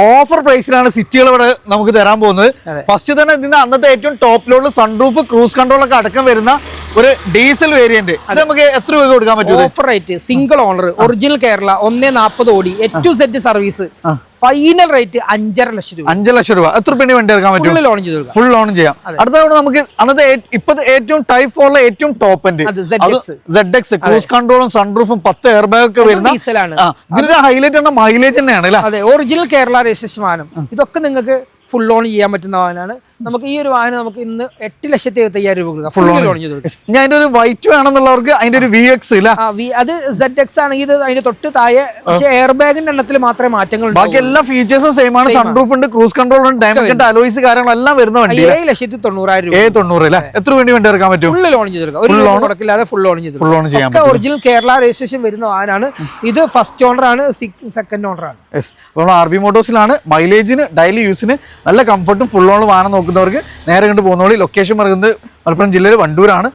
Offer പ്രൈസിലാണ് സിറ്റികൾ ഇവിടെ നമുക്ക് തരാൻ പോകുന്നത്. ഫസ്റ്റ് തന്നെ ഇതിന്റെ അന്നത്തെ ഏറ്റവും ടോപ്പ് ലോഡിൽ സൺറൂഫ് ക്രൂസ് കൺട്രോൾ ഒക്കെ അടക്കം വരുന്ന ഒരു ഡീസൽ വേരിയന്റ്. ഇത് നമുക്ക് എത്ര രൂപ കൊടുക്കാൻ പറ്റും? Offer rate single owner original Kerala 140 ഓടി ഏറ്റു set service final rate 5.5 lakh രൂപ. 5 ലക്ഷം രൂപ. എത്ര രൂപ വണ്ടി ഇറക്കാൻ പറ്റും? ഫുൾ ലോൺ ചെയ്യാം. അടുത്ത നമുക്ക് അന്നത്തെ ഇപ്പത്തെ ഏറ്റവും ടൈപ്പ് 4 ഏറ്റവും ടോപ്പ് എൻഡ് ZX ക്രൂസ് കൺട്രോളും സൺറൂഫും 10 എയർ ബാഗ് ഒക്കെ വരുന്ന ഇതിന്റെ ഹൈലൈറ്റ് ആണ് മൈലേജ് തന്നെയാണ്. അതെ, ഒറിജിനൽ കേരള രജിസ്ട്രേഷൻ വാഹനം. ഇതൊക്കെ നിങ്ങൾക്ക് ഫുൾ ലോൺ ചെയ്യാൻ പറ്റുന്ന വാഹനമാണ്. നമുക്ക് ഈ ഒരു വാഹനം നമുക്ക് ഇന്ന് 8,75,000 രൂപ കൊടുക്കാം. ഫുൾ ലോൺ ചെയ്ത് ഞാൻ അതിന്റെ ഒരു വൈറ്റ് വേണമെന്നുള്ളവർക്ക് അതിന്റെ ഒരു VX ഇല്ല, അത് ZX ആണെങ്കിൽ ഇത് അതിന്റെ തൊട്ട് താഴെ, പക്ഷേ എയർ ബാഗിന്റെ എണ്ണത്തിൽ മാത്രമേ മാറ്റങ്ങൾ. ബാക്കി എല്ലാ ഫീച്ചേഴ്സും സെയിം ആണ്. സൺറൂഫ് ഉണ്ട്, ക്രൂസ് കൺട്രോൾ ഉണ്ട്, ഡയമണ്ട് അലോയ്സ് കാര്യങ്ങളെല്ലാം വരുന്ന വണ്ടി. 7,90,000 രൂപ. 90 അല്ലേ? എത്ര വണ്ടി ഇറക്കാൻ പറ്റും? ഫുൾ ലോൺ ചെയ്തെടുക്കാം. ഒരു ലോൺ കൊടുക്കില്ലാതെ ഫുൾ ലോൺ ചെയ്ത് ചെയ്യാം. ഒറിജിനൽ കേരള രജിസ്ട്രേഷൻ വരുന്ന വാഹനമാണ് ഇത്. ഫസ്റ്റ് ഓണർ ആണ്, സെക്കൻഡ് ഓണർ ആണ്. നമ്മൾ RB മോട്ടോഴ്സിലാണ്. മൈലേജിന് ഡെയിലി യൂസിന് നല്ല കംഫർട്ടും ഫുൾ ഓൺ വാഹനം നോക്കുന്നവർക്ക് നേരെ കണ്ട് പോകുന്ന വഴി. ലൊക്കേഷൻ പറയുന്നത് മലപ്പുറം ജില്ലയിൽ വണ്ടൂരാണ്.